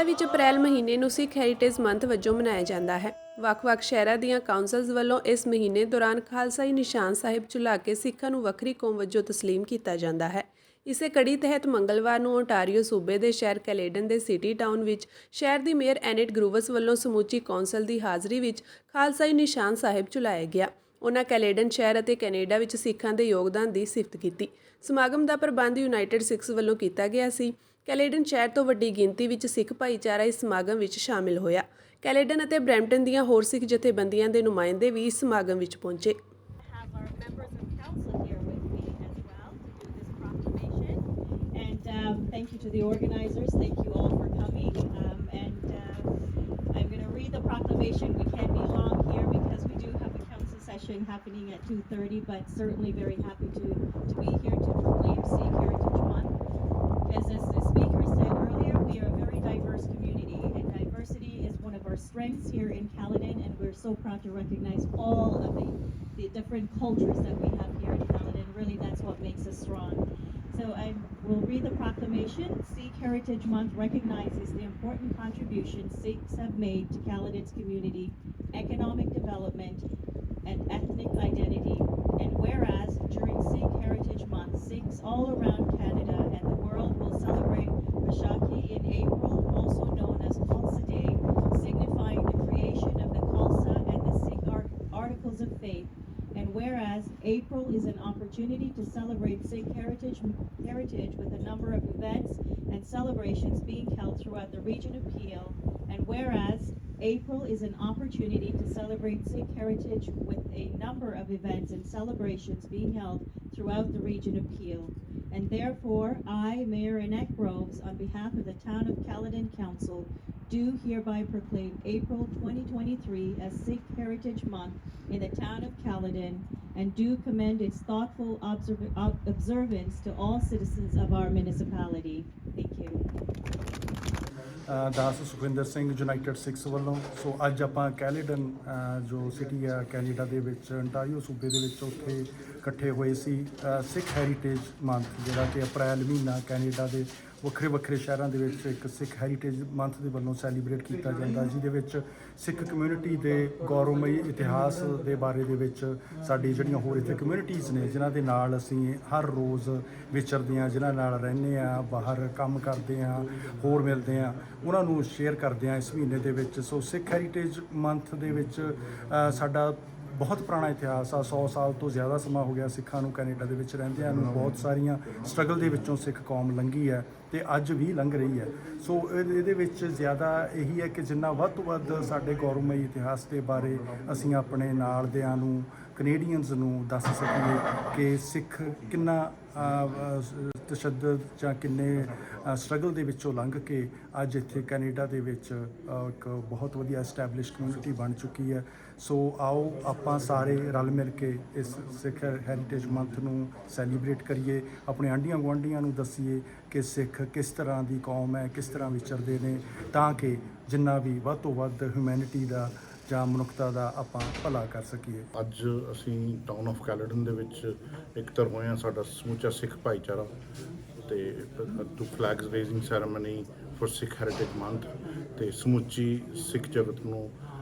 Canada ਵਿੱਚ ਅਪ੍ਰੈਲ ਮਹੀਨੇ ਨੂੰ ਸਿੱਖ ਹੈਰੀਟੇਜ ਮੰਥ ਵਜੋਂ ਮਨਾਇਆ ਜਾਂਦਾ ਹੈ। ਵੱਖ-ਵੱਖ ਸ਼ਹਿਰਾਂ ਦੀਆਂ ਕਾਉਂਸਲਸ ਵੱਲੋਂ ਇਸ ਮਹੀਨੇ ਦੌਰਾਨ ਖਾਲਸਾਈ ਨਿਸ਼ਾਨ ਸਾਹਿਬ ਝੁਲਾ ਕੇ ਸਿੱਖਾਂ ਨੂੰ ਵੱਖਰੀ ਕੌਮ ਵਜੋਂ ਤਸਲੀਮ ਕੀਤਾ ਜਾਂਦਾ ਹੈ। ਇਸੇ ਕੜੀ ਤਹਿਤ ਮੰਗਲਵਾਰ ਨੂੰ ਓਨਟਾਰੀਓ ਸੂਬੇ ਦੇ ਸ਼ਹਿਰ ਕੈਲੇਡਨ ਦੇ ਸਿਟੀ ਟਾਊਨ ਵਿੱਚ ਸ਼ਹਿਰ ਦੀ ਮੇਅਰ ਐਨਿਟ ਗਰੂਵਸ ਵੱਲੋਂ ਸਮੁੱਚੀ ਕੌਂਸਲ ਦੀ ਹਾਜ਼ਰੀ ਵਿੱਚ ਖਾਲਸਾਈ ਨਿਸ਼ਾਨ ਸਾਹਿਬ ਝੁਲਾਇਆ ਗਿਆ। ਉਹਨਾਂ ਕੈਲੇਡਨ ਸ਼ਹਿਰ ਅਤੇ ਕੈਨੇਡਾ ਵਿੱਚ ਸਿੱਖਾਂ ਦੇ ਯੋਗਦਾਨ ਦੀ ਸਿਫਤ ਕੀਤੀ। ਸਮਾਗਮ ਦਾ ਪ੍ਰਬੰਧ ਯੂਨਾਈਟਿਡ ਸਿੱਖਸ ਵੱਲੋਂ ਕੀਤਾ ਗਿਆ ਸੀ। ਕੈਲੇਡਨ ਸ਼ਹਿਰ ਤੋਂ ਵੱਡੀ ਗਿਣਤੀ ਵਿੱਚ ਸਿੱਖ ਭਾਈਚਾਰਾ ਇਸ ਸਮਾਗਮ ਵਿੱਚ ਸ਼ਾਮਿਲ ਹੋਇਆ। ਕੈਲੇਡਨ ਅਤੇ ਬਰੈਂਪਟਨ ਦੀਆਂ ਹੋਰ ਸਿੱਖ ਜਥੇਬੰਦੀਆਂ ਦੇ ਨੁਮਾਇੰਦੇ ਵੀ ਇਸ ਸਮਾਗਮ ਵਿੱਚ ਪਹੁੰਚੇ। Thank you to the organizers. Thank you all for coming. I'm going to read the proclamation. We can't be long here because we do have a council session happening at 2:30, but certainly very happy to be here to proclaim Sikh Heritage Month. As the speaker said earlier, we are a very diverse community, and diversity is one of our strengths here in Caledon, and we're so proud to recognize all of the different cultures that we have here in Caledon. Really, that's what makes us strong. So I will read the proclamation. Sikh Heritage Month recognizes the important contribution Sikhs have made to Caledon's community, economic development, and ethnic identity. And whereas during Sikh Heritage Month, Sikhs all around Canada and the world will celebrate Vaishakhi in April, also known as Khalsa Day, signifying the creation of the Khalsa and the Sikh Articles of Faith. And whereas April is an opportunity to celebrate Sikh heritage with a number of events and celebrations being held throughout the region of Peel. And whereas April is an opportunity to celebrate Sikh heritage with a number of events and celebrations being held throughout the region of Peel. And therefore, I, Mayor Annette Groves, on behalf of the Town of Caledon Council, do hereby proclaim April 2023 as Sikh Heritage Month in the town of Caledon, and do commend its thoughtful observance to all citizens of our municipality. Thank you. Das Sukhwinder Singh united six ਵੱਲੋਂ so ਅੱਜ ਆਪਾਂ ਕੈਲੇਡਨ ਜੋ city ਆ Canada ਦੇ ਵਿੱਚ ontario ਸੂਬੇ ਦੇ ਵਿੱਚ ਉੱਥੇ ਇਕੱਠੇ ਹੋਏ ਸੀ ਸਿੱਖ ਹੈਰੀਟੇਜ ਮੰਥ ਜਿਹੜਾ ਕਿ ਅਪ੍ਰੈਲ ਮਹੀਨਾ ਕੈਨੇਡਾ ਦੇ ਵੱਖਰੇ ਵੱਖਰੇ ਸ਼ਹਿਰਾਂ ਦੇ ਵਿੱਚ ਇੱਕ ਸਿੱਖ ਹੈਰੀਟੇਜ ਮੰਥ ਦੇ ਵੱਲੋਂ ਸੈਲੀਬ੍ਰੇਟ ਕੀਤਾ ਜਾਂਦਾ, ਜਿਹਦੇ ਵਿੱਚ ਸਿੱਖ ਕਮਿਊਨਿਟੀ ਦੇ ਗੌਰਵਮਈ ਇਤਿਹਾਸ ਦੇ ਬਾਰੇ ਦੇ ਵਿੱਚ ਸਾਡੀ ਜਿਹੜੀਆਂ ਹੋਰ ਇੱਥੇ ਕਮਿਊਨਿਟੀਜ਼ ਨੇ ਜਿਨ੍ਹਾਂ ਦੇ ਨਾਲ ਅਸੀਂ ਹਰ ਰੋਜ਼ ਵਿਚਰਦੇ ਹਾਂ, ਜਿਨ੍ਹਾਂ ਨਾਲ ਰਹਿੰਦੇ ਹਾਂ, ਬਾਹਰ ਕੰਮ ਕਰਦੇ ਹਾਂ, ਹੋਰ ਮਿਲਦੇ ਹਾਂ, ਉਹਨਾਂ ਨੂੰ ਸ਼ੇਅਰ ਕਰਦੇ ਹਾਂ ਇਸ ਮਹੀਨੇ ਦੇ ਵਿੱਚ। ਸੋ ਸਿੱਖ ਹੈਰੀਟੇਜ ਮੰਥ ਦੇ ਵਿੱਚ ਸਾਡਾ ਬਹੁਤ ਪੁਰਾਣਾ ਇਤਿਹਾਸ ਆ। 100 ਸਾਲ ਤੋਂ ਜ਼ਿਆਦਾ ਸਮਾਂ ਹੋ ਗਿਆ ਸਿੱਖਾਂ ਨੂੰ ਕੈਨੇਡਾ ਦੇ ਵਿੱਚ ਰਹਿੰਦਿਆਂ ਨੂੰ। ਬਹੁਤ ਸਾਰੀਆਂ ਸਟਰਗਲ ਦੇ ਵਿੱਚੋਂ ਸਿੱਖ ਕੌਮ ਲੰਘੀ ਹੈ ਅਤੇ ਅੱਜ ਵੀ ਲੰਘ ਰਹੀ ਹੈ। ਸੋ ਇਹਦੇ ਵਿੱਚ ਜ਼ਿਆਦਾ ਇਹੀ ਹੈ ਕਿ ਜਿੰਨਾ ਵੱਧ ਤੋਂ ਵੱਧ ਸਾਡੇ ਗੌਰਵਮਈ ਇਤਿਹਾਸ ਦੇ ਬਾਰੇ ਅਸੀਂ ਆਪਣੇ ਨਾਲ ਦਿਆਂ ਨੂੰ, ਕੈਨੇਡੀਅਨਸ ਨੂੰ ਦੱਸ ਸਕੀਏ ਕਿ ਸਿੱਖ ਕਿੰਨਾ ਤਸ਼ੱਦਦ ਜਾਂ ਕਿੰਨੇ ਸਟਰਗਲ ਦੇ ਵਿੱਚੋਂ ਲੰਘ ਕੇ ਅੱਜ ਇੱਥੇ ਕੈਨੇਡਾ ਦੇ ਵਿੱਚ ਇੱਕ ਬਹੁਤ ਵਧੀਆ ਐਸਟੈਬਲਿਸ਼ ਕਮਿਊਨਿਟੀ ਬਣ ਚੁੱਕੀ ਹੈ। ਸੋ ਆਓ ਆਪਾਂ ਸਾਰੇ ਰਲ ਮਿਲ ਕੇ ਇਸ ਸਿੱਖ ਹੈਰੀਟੇਜ ਮੰਥ ਨੂੰ ਸੈਲੀਬ੍ਰੇਟ ਕਰੀਏ, ਆਪਣੇ ਆਂਢੀਆਂ ਗੁਆਂਢੀਆਂ ਨੂੰ ਦੱਸੀਏ ਕਿ ਸਿੱਖ ਕਿਸ ਤਰ੍ਹਾਂ ਦੀ ਕੌਮ ਹੈ, ਕਿਸ ਤਰ੍ਹਾਂ ਵਿਚਰਦੇ ਨੇ, ਤਾਂ ਕਿ ਜਿੰਨਾ ਵੀ ਵੱਧ ਤੋਂ ਵੱਧ ਹਿਊਮੈਨਿਟੀ ਦਾ ਜਾਂ ਮਨੁੱਖਤਾ ਦਾ ਆਪਾਂ ਭਲਾ ਕਰ ਸਕੀਏ। ਅੱਜ ਅਸੀਂ ਟਾਊਨ ਆਫ ਕੈਲੇਡਨ ਦੇ ਵਿੱਚ ਇਕੱਤਰ ਹੋਏ ਹਾਂ, ਸਾਡਾ ਸਮੁੱਚਾ ਸਿੱਖ ਭਾਈਚਾਰਾ, ਅਤੇ two flags raising ceremony for Sikh heritage month, ਅਤੇ ਸਮੁੱਚੀ ਸਿੱਖ ਜਗਤ ਨੂੰ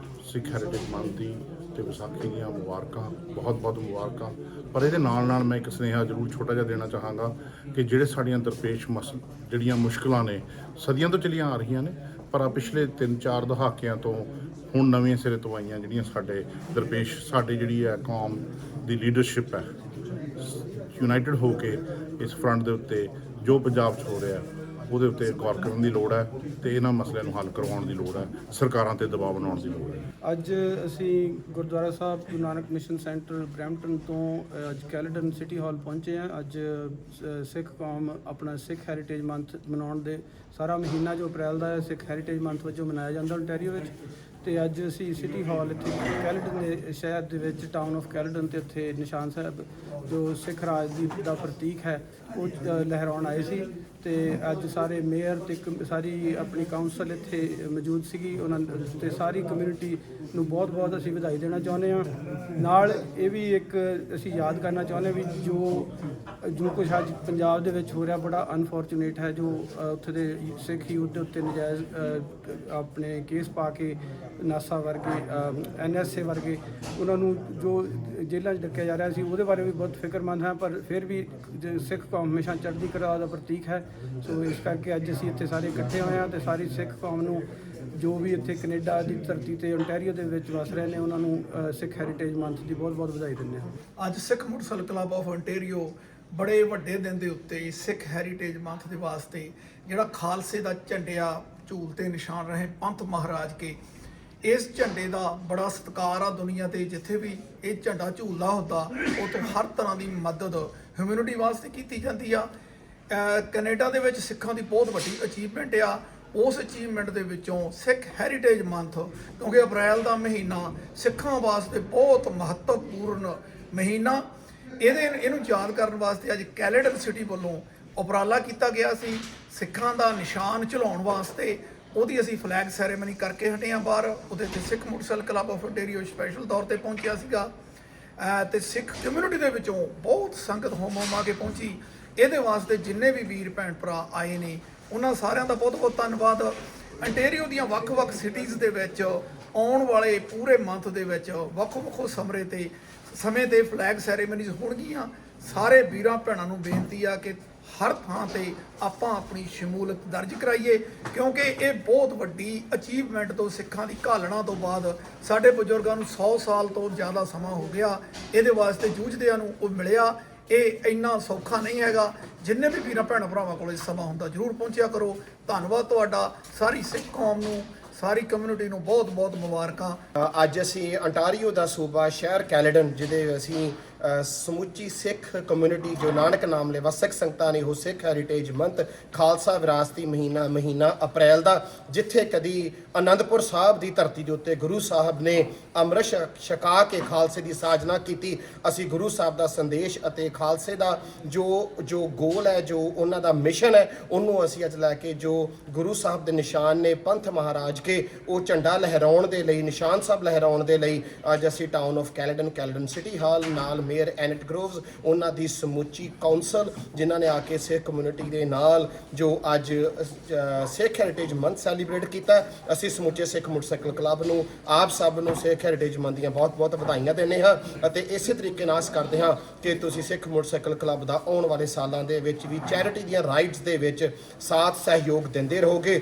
ਸਿੱਖ ਹੈਰੀਟੇਜ ਮੰਥ ਦੀ ਅਤੇ ਵਿਸਾਖੀ ਦੀਆਂ ਮੁਬਾਰਕਾਂ, ਬਹੁਤ ਬਹੁਤ ਮੁਬਾਰਕਾਂ। ਪਰ ਇਹਦੇ ਨਾਲ ਨਾਲ ਮੈਂ ਇੱਕ ਸੁਨੇਹਾ ਜ਼ਰੂਰ ਛੋਟਾ ਜਿਹਾ ਦੇਣਾ ਚਾਹਾਂਗਾ ਕਿ ਜਿਹੜੇ ਸਾਡੀਆਂ ਦਰਪੇਸ਼ ਜਿਹੜੀਆਂ ਮੁਸ਼ਕਿਲਾਂ ਨੇ ਸਦੀਆਂ ਤੋਂ ਚੱਲੀਆਂ ਆ ਰਹੀਆਂ ਨੇ, ਪਰ ਪਿਛਲੇ 3-4 ਦਹਾਕਿਆਂ ਤੋਂ ਹੁਣ ਨਵੇਂ ਸਿਰੇ ਤੋਂ ਆਈਆਂ ਜਿਹੜੀਆਂ ਸਾਡੇ ਦਰਪੇਸ਼, ਸਾਡੀ ਜਿਹੜੀ ਹੈ ਕੌਮ ਦੀ ਲੀਡਰਸ਼ਿਪ ਹੈ ਯੂਨਾਈਟਿਡ ਹੋ ਕੇ ਇਸ ਫਰੰਟ ਦੇ ਉੱਤੇ ਜੋ ਪੰਜਾਬ 'ਚ ਹੋ ਰਿਹਾ ਉਹਦੇ ਉੱਤੇ ਗੌਰ ਕਰਨ ਦੀ ਲੋੜ ਹੈ, ਅਤੇ ਇਹਨਾਂ ਮਸਲਿਆਂ ਨੂੰ ਹੱਲ ਕਰਵਾਉਣ ਦੀ ਲੋੜ ਹੈ, ਸਰਕਾਰਾਂ 'ਤੇ ਦਬਾਅ ਬਣਾਉਣ ਦੀ ਲੋੜ ਹੈ। ਅੱਜ ਅਸੀਂ ਗੁਰਦੁਆਰਾ ਸਾਹਿਬ Guru Nanak mission centre Brampton ਤੋਂ ਅੱਜ ਕੈਲੇਡਨ ਸਿਟੀ ਹਾਲ ਪਹੁੰਚੇ ਹਾਂ। ਅੱਜ ਸਿੱਖ ਕੌਮ ਆਪਣਾ ਸਿੱਖ ਹੈਰੀਟੇਜ ਮੰਥ ਮਨਾਉਣ ਦੇ ਸਾਰਾ ਮਹੀਨਾ ਜੋ ਅਪ੍ਰੈਲ ਦਾ ਹੈ ਸਿੱਖ ਹੈਰੀਟੇਜ ਮੰਥ ਵਜੋਂ ਮਨਾਇਆ ਜਾਂਦਾ ontario ਵਿੱਚ, ਅਤੇ ਅੱਜ ਅਸੀਂ ਸਿਟੀ ਹਾਲ ਇੱਥੇ ਕੈਲੇਡਨ ਦੇ ਸ਼ਹਿਰ ਦੇ ਵਿੱਚ ਟਾਊਨ ਆਫ ਕੈਲੇਡਨ ਅਤੇ ਉੱਥੇ ਨਿਸ਼ਾਨ ਸਾਹਿਬ ਜੋ ਸਿੱਖ ਰਾਜ ਦਾ ਪ੍ਰਤੀਕ ਹੈ ਉਹ ਲਹਿਰਾਉਣ ਆਏ ਸੀ। ਤੇ ਅੱਜ ਸਾਰੇ ਮੇਅਰ ਤੇ ਸਾਰੀ ਆਪਣੀ ਕਾਉਂਸਲ ਇੱਥੇ ਮੌਜੂਦ ਸੀਗੀ, ਉਹਨਾਂ ਤੇ ਸਾਰੀ ਕਮਿਊਨਿਟੀ ਨੂੰ ਬਹੁਤ ਅਸੀਂ ਵਧਾਈ ਦੇਣਾ ਚਾਹੁੰਦੇ ਹਾਂ। ਨਾਲ ਇਹ ਵੀ ਇੱਕ ਅਸੀਂ ਯਾਦ ਕਰਨਾ ਚਾਹੁੰਦੇ ਹਾਂ ਵੀ ਜੋ ਕੁਝ ਅੱਜ ਪੰਜਾਬ ਦੇ ਵਿੱਚ ਹੋ ਰਿਹਾ ਬੜਾ ਅਨਫੋਰਚੂਨੇਟ ਹੈ। ਜੋ ਉੱਥੇ ਦੇ ਸਿੱਖ ਯੂਥ ਦੇ ਉੱਤੇ ਨਜਾਇਜ਼ ਆਪਣੇ ਕੇਸ ਪਾ ਕੇ ਨਾਸਾ ਵਰਗੇ NSA ਵਰਗੇ ਉਹਨਾਂ ਨੂੰ ਜੋ ਜੇਲ੍ਹਾਂ 'ਚ ਡੱਕਿਆ ਜਾ ਰਿਹਾ ਸੀ, ਉਹਦੇ ਬਾਰੇ ਵੀ ਬਹੁਤ ਫਿਕਰਮੰਦ ਹਾਂ। ਪਰ ਫਿਰ ਵੀ ਸਿੱਖ ਕੌਮ ਹਮੇਸ਼ਾ ਚੜ੍ਹਦੀ ਕਲਾ ਦਾ ਪ੍ਰਤੀਕ ਹੈ। ਸੋ ਇਸ ਕਰਕੇ ਅੱਜ ਅਸੀਂ ਇੱਥੇ ਸਾਰੇ ਇਕੱਠੇ ਹੋਏ ਹਾਂ ਤੇ ਸਾਰੀ ਸਿੱਖ ਕੌਮ ਨੂੰ ਜੋ ਵੀ ਇੱਥੇ ਕੈਨੇਡਾ ਦੀ ਧਰਤੀ ਤੇ ਓਨਟਾਰੀਓ ਦੇ ਵਿੱਚ ਵਸ ਰਹੇ ਨੇ ਉਹਨਾਂ ਨੂੰ ਸਿੱਖ ਹੈਰੀਟੇਜ ਮੰਥ ਦੀ ਬਹੁਤ ਵਧਾਈ ਦਿੰਦੇ ਹਾਂ। ਅੱਜ ਸਿੱਖ ਮੁਰਸਲ ਕਲੱਬ ਆਫ ਓਨਟਾਰੀਓ ਬੜੇ ਵੱਡੇ ਦਿਨ ਦੇ ਉੱਤੇ ਸਿੱਖ ਹੈਰੀਟੇਜ ਮੰਥ ਦੇ ਵਾਸਤੇ ਜਿਹੜਾ ਖਾਲਸੇ ਦਾ ਝੰਡਿਆ ਝੂਲ ਤੇ ਨਿਸ਼ਾਨ ਰਹੇ ਪੰਥ ਮਹਾਰਾਜ ਕੇ, ਇਸ ਝੰਡੇ ਦਾ ਬੜਾ ਸਤਿਕਾਰ ਆ ਦੁਨੀਆ ਤੇ। ਜਿੱਥੇ ਵੀ ਇਹ ਝੰਡਾ ਝੂਲਦਾ ਹੁੰਦਾ ਉਹ ਤੋਂ ਹਰ ਤਰ੍ਹਾਂ ਦੀ ਮਦਦ ਹਿਊਮੈਨਿਟੀ ਵਾਸਤੇ ਕੀਤੀ ਜਾਂਦੀ ਆ। ਕੈਨੇਡਾ ਦੇ ਵਿੱਚ ਸਿੱਖਾਂ ਦੀ ਬਹੁਤ ਵੱਡੀ ਅਚੀਵਮੈਂਟ ਆ। ਉਸ ਅਚੀਵਮੈਂਟ ਦੇ ਵਿੱਚੋਂ ਸਿੱਖ ਹੈਰੀਟੇਜ ਮੰਥ, ਕਿਉਂਕਿ ਅਪ੍ਰੈਲ ਦਾ ਮਹੀਨਾ ਸਿੱਖਾਂ ਵਾਸਤੇ ਬਹੁਤ ਮਹੱਤਵਪੂਰਨ ਮਹੀਨਾ, ਇਹਨੂੰ ਯਾਦ ਕਰਨ ਵਾਸਤੇ ਅੱਜ ਕੈਲੇਡਨ ਸਿਟੀ ਵੱਲੋਂ ਉਪਰਾਲਾ ਕੀਤਾ ਗਿਆ ਸੀ ਸਿੱਖਾਂ ਦਾ ਨਿਸ਼ਾਨ ਝੁਲਾਉਣ ਵਾਸਤੇ। ਉਹਦੀ ਅਸੀਂ ਫਲੈਗ ਸੈਰੇਮਨੀ ਕਰਕੇ ਹਟੇ ਹਾਂ ਬਾਹਰ। ਉਹਦੇ 'ਤੇ ਸਿੱਖ ਮੁਰਸਲ ਕਲੱਬ ਆਫ ਓਨਟਾਰੀਓ ਸਪੈਸ਼ਲ ਤੌਰ 'ਤੇ ਪਹੁੰਚਿਆ ਸੀਗਾ ਤੇ ਸਿੱਖ ਕਮਿਊਨਿਟੀ ਦੇ ਵਿੱਚੋਂ ਬਹੁਤ ਸੰਗਤ ਹੋਮ ਕੇ ਪਹੁੰਚੀ। ਇਹਦੇ ਵਾਸਤੇ ਜਿੰਨੇ ਵੀ ਵੀਰ ਭੈਣ ਭਰਾ ਆਏ ਨੇ ਉਹਨਾਂ ਸਾਰਿਆਂ ਦਾ ਬਹੁਤ ਧੰਨਵਾਦ। ontario ਦੀਆਂ ਵੱਖ-ਵੱਖ ਸਿਟੀਜ਼ ਦੇ ਵਿੱਚ ਆਉਣ ਵਾਲੇ ਪੂਰੇ ਮੰਥ ਦੇ ਵਿੱਚ ਵੱਖੋ ਸਮੇਂ ਤੇ ਫਲੈਗ ਸੈਰੇਮਨੀਜ਼ ਹੋਣਗੀਆਂ। ਸਾਰੇ ਵੀਰਾਂ ਭੈਣਾਂ ਨੂੰ ਬੇਨਤੀ ਆ ਕਿ ਹਰ ਥਾਂ ਤੇ ਆਪਾਂ ਆਪਣੀ ਸ਼ਮੂਲੀਅਤ ਦਰਜ ਕਰਾਈਏ, ਕਿਉਂਕਿ ਇਹ ਬਹੁਤ ਵੱਡੀ ਅਚੀਵਮੈਂਟ ਤੋਂ ਸਿੱਖਾਂ ਦੀ ਘਾਲਣਾ ਤੋਂ ਬਾਅਦ ਸਾਡੇ ਬਜ਼ੁਰਗਾਂ ਨੂੰ 100 ਸਾਲ ਤੋਂ ਜ਼ਿਆਦਾ ਸਮਾਂ ਹੋ ਗਿਆ ਇਹਦੇ ਵਾਸਤੇ ਜੂਝਦਿਆਂ ਨੂੰ ਉਹ ਮਿਲਿਆ। ਇਹ ਇੰਨਾ ਸੌਖਾ ਨਹੀਂ ਹੈਗਾ। ਜਿੰਨੇ ਵੀ ਵੀਰਾਂ ਭੈਣਾਂ ਭਰਾਵਾਂ ਕੋਲ ਸਮਾਂ ਹੁੰਦਾ ਜ਼ਰੂਰ ਪਹੁੰਚਿਆ ਕਰੋ। ਧੰਨਵਾਦ ਤੁਹਾਡਾ। ਸਾਰੀ ਸਿੱਖ ਕੌਮ ਨੂੰ, ਸਾਰੀ ਕਮਿਊਨਿਟੀ ਨੂੰ ਬਹੁਤ ਮੁਬਾਰਕਾਂ। ਅੱਜ ਅਸੀਂ ontario ਦਾ ਸੂਬਾ ਸ਼ਹਿਰ ਕੈਲੇਡਨ, ਜਿਹਦੇ ਅਸੀਂ ਸਮੁੱਚੀ ਸਿੱਖ ਕਮਿਊਨਿਟੀ ਜੋ ਨਾਨਕ ਨਾਮ ਲੈਵਾ ਸਿੱਖ ਸੰਗਤਾਂ ਨੇ ਉਹ ਸਿੱਖ ਹੈਰੀਟੇਜ ਮੰਥ ਖਾਲਸਾ ਵਿਰਾਸਤੀ ਮਹੀਨਾ ਅਪ੍ਰੈਲ ਦਾ, ਜਿੱਥੇ ਕਦੀ ਆਨੰਦਪੁਰ ਸਾਹਿਬ ਦੀ ਧਰਤੀ ਦੇ ਉੱਤੇ ਗੁਰੂ ਸਾਹਿਬ ਨੇ ਅੰਮ੍ਰਿਤ ਛਕਾ ਕੇ ਖਾਲਸੇ ਦੀ ਸਾਜਨਾ ਕੀਤੀ। ਅਸੀਂ ਗੁਰੂ ਸਾਹਿਬ ਦਾ ਸੰਦੇਸ਼ ਅਤੇ ਖਾਲਸੇ ਦਾ ਜੋ ਗੋਲ ਹੈ, ਜੋ ਉਹਨਾਂ ਦਾ ਮਿਸ਼ਨ ਹੈ, ਉਹਨੂੰ ਅਸੀਂ ਅੱਜ ਲੈ ਕੇ ਜੋ ਗੁਰੂ ਸਾਹਿਬ ਦੇ ਨਿਸ਼ਾਨ ਨੇ ਪੰਥ ਮਹਾਰਾਜ ਕੇ ਉਹ ਝੰਡਾ ਲਹਿਰਾਉਣ ਦੇ ਲਈ, ਨਿਸ਼ਾਨ ਸਾਹਿਬ ਲਹਿਰਾਉਣ ਦੇ ਲਈ ਅੱਜ ਅਸੀਂ ਟਾਊਨ ਆਫ ਕੈਲੇਡਨ ਸਿਟੀ ਹਾਲ ਨਾਲ ਮੇਅਰ ਐਨਟ ਗਰੋਵਜ਼, ਉਹਨਾਂ ਦੀ ਸਮੁੱਚੀ ਕਾਉਂਸਲ ਜਿਨ੍ਹਾਂ ਨੇ ਆ ਕੇ ਸਿੱਖ ਕਮਿਊਨਿਟੀ ਦੇ ਨਾਲ ਜੋ ਅੱਜ ਸਿੱਖ ਹੈਰੀਟੇਜ ਮੰਥ ਸੈਲੀਬ੍ਰੇਟ ਕੀਤਾ। ਅਸੀਂ ਸਮੁੱਚੇ ਸਿੱਖ ਮੋਟਰਸਾਈਕਲ ਕਲੱਬ ਨੂੰ, ਆਪ ਸਭ ਨੂੰ ਸਿੱਖ ਹੈਰੀਟੇਜ ਮੰਥ ਦੀਆਂ ਬਹੁਤ ਵਧਾਈਆਂ ਦਿੰਦੇ ਹਾਂ ਅਤੇ ਇਸੇ ਤਰੀਕੇ ਨਾਲ ਆਸ ਕਰਦੇ ਹਾਂ ਕਿ ਤੁਸੀਂ ਸਿੱਖ ਮੋਟਰਸਾਈਕਲ ਕਲੱਬ ਦਾ ਆਉਣ ਵਾਲੇ ਸਾਲਾਂ ਦੇ ਵਿੱਚ ਵੀ ਚੈਰਿਟੀ ਦੀਆਂ ਰਾਈਡਸ ਦੇ ਵਿੱਚ ਸਾਥ ਸਹਿਯੋਗ ਦਿੰਦੇ ਰਹੋਗੇ।